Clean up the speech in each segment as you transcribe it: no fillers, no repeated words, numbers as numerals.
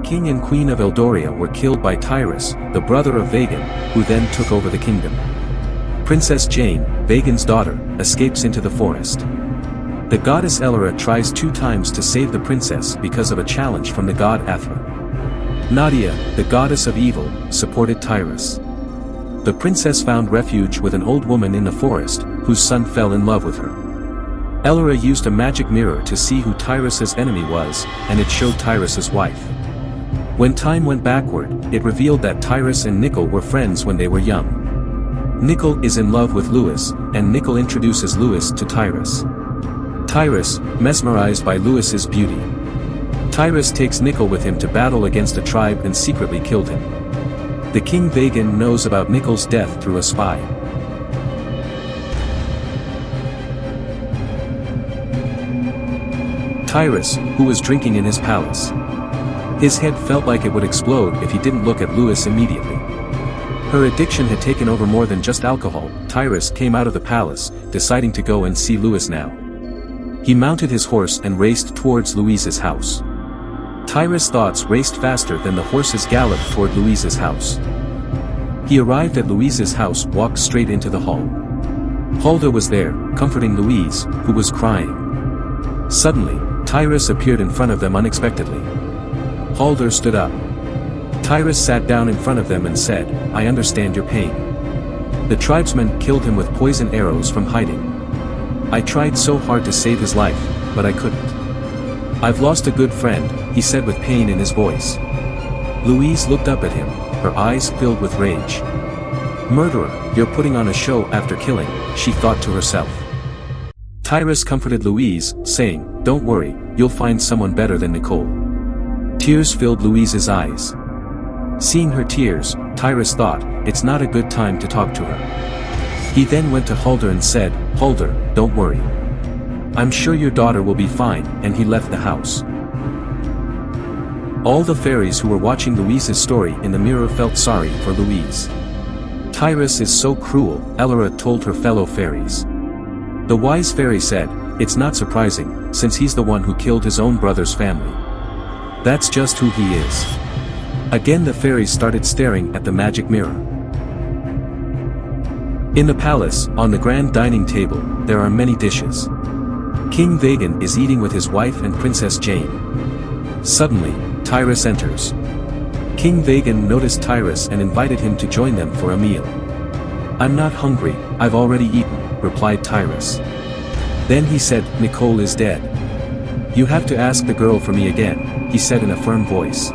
king and queen of Eldoria were killed by Tyrus, the brother of Vagan, who then took over the kingdom. Princess Jane, Vagan's daughter, escapes into the forest. The goddess Elora tries 2 times to save the princess because of a challenge from the god Athra. Nadia, the goddess of evil, supported Tyrus. The princess found refuge with an old woman in the forest, whose son fell in love with her. Elora used a magic mirror to see who Tyrus's enemy was, and it showed Tyrus's wife. When time went backward, it revealed that Tyrus and Nicol were friends when they were young. Nicol is in love with Lewis, and Nicol introduces Lewis to Tyrus. Tyrus, mesmerized by Lewis's beauty. Tyrus takes Nicol with him to battle against a tribe and secretly killed him. The king Vagan knows about Nicol's death through a spy. Tyrus, who was drinking in his palace. His head felt like it would explode if he didn't look at Lewis immediately. Her addiction had taken over more than just alcohol. Tyrus came out of the palace, deciding to go and see Lewis now. He mounted his horse and raced towards Louise's house. Tyrus' thoughts raced faster than the horse's gallop toward Louise's house. He arrived at Louise's house, walked straight into the hall. Hulda was there, comforting Louise, who was crying. Suddenly, Tyrus appeared in front of them unexpectedly. Hulda stood up. Tyrus sat down in front of them and said, "I understand your pain. The tribesmen killed him with poison arrows from hiding. I tried so hard to save his life, but I couldn't. I've lost a good friend," he said with pain in his voice. Louise looked up at him, her eyes filled with rage. "Murderer, you're putting on a show after killing," she thought to herself. Tyrus comforted Louise, saying, "Don't worry, you'll find someone better than Nicol." Tears filled Louise's eyes. Seeing her tears, Tyrus thought, it's not a good time to talk to her. He then went to Hulda and said, "Hulda, don't worry. I'm sure your daughter will be fine," and he left the house. All the fairies who were watching Louise's story in the mirror felt sorry for Louise. "Tyrus is so cruel," Elora told her fellow fairies. The wise fairy said, "It's not surprising, since he's the one who killed his own brother's family. That's just who he is." Again the fairies started staring at the magic mirror. In the palace, on the grand dining table, there are many dishes. King Vagan is eating with his wife and Princess Jane. Suddenly, Tyrus enters. King Vagan noticed Tyrus and invited him to join them for a meal. "I'm not hungry, I've already eaten," replied Tyrus. Then he said, "Nicol is dead. You have to ask the girl for me again," he said in a firm voice.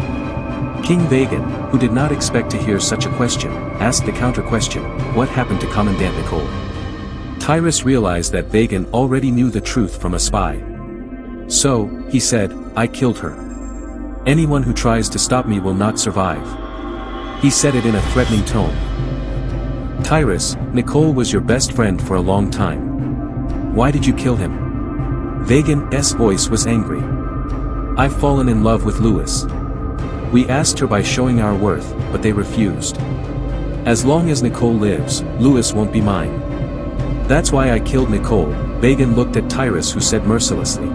King Vagan, who did not expect to hear such a question, asked the counter-question, "What happened to Commandant Nicol?" Tyrus realized that Vagan already knew the truth from a spy. "So," he said, "I killed her. Anyone who tries to stop me will not survive." He said it in a threatening tone. "Tyrus, Nicol was your best friend for a long time. Why did you kill him?" Vagan's voice was angry. "I've fallen in love with Lewis. We asked her by showing our worth, but they refused. As long as Nicol lives, Lewis won't be mine. That's why I killed Nicol." Vagan looked at Tyrus, who said mercilessly,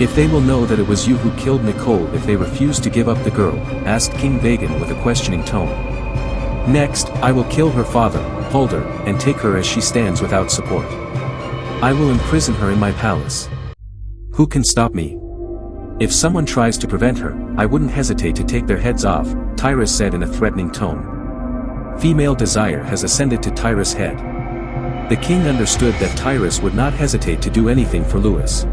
"If they will know that it was you who killed Nicol if they refuse to give up the girl," asked King Vagan with a questioning tone. "Next, I will kill her father, Hulda, and take her as she stands without support. I will imprison her in my palace. Who can stop me? If someone tries to prevent her, I wouldn't hesitate to take their heads off," Tyrus said in a threatening tone. Female desire has ascended to Tyrus' head. The king understood that Tyrus would not hesitate to do anything for Lewis.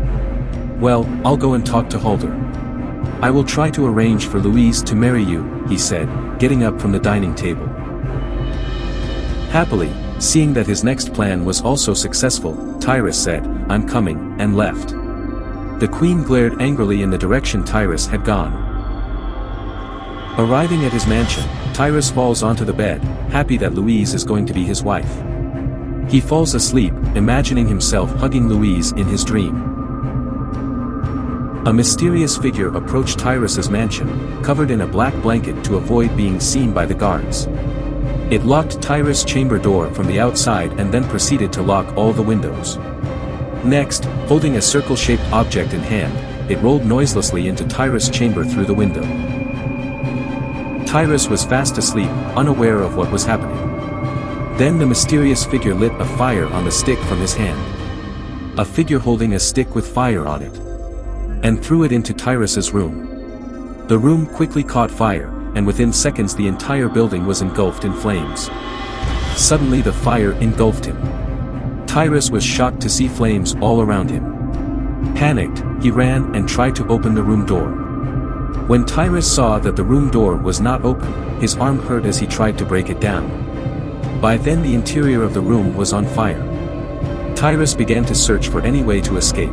"Well, I'll go and talk to Hulda. I will try to arrange for Louise to marry you," he said, getting up from the dining table. Happily, seeing that his next plan was also successful, Tyrus said, "I'm coming," and left. The queen glared angrily in the direction Tyrus had gone. Arriving at his mansion, Tyrus falls onto the bed, happy that Louise is going to be his wife. He falls asleep, imagining himself hugging Louise in his dream. A mysterious figure approached Tyrus's mansion, covered in a black blanket to avoid being seen by the guards. It locked Tyrus' chamber door from the outside and then proceeded to lock all the windows. Next, holding a circle-shaped object in hand, it rolled noiselessly into Tyrus' chamber through the window. Tyrus was fast asleep, unaware of what was happening. Then the mysterious figure lit a fire on the stick from his hand. A figure holding a stick with fire on it. And threw it into Tyrus's room. The room quickly caught fire, and within seconds the entire building was engulfed in flames. Suddenly the fire engulfed him. Tyrus was shocked to see flames all around him. Panicked, he ran and tried to open the room door. When Tyrus saw that the room door was not open, his arm hurt as he tried to break it down. By then the interior of the room was on fire. Tyrus began to search for any way to escape.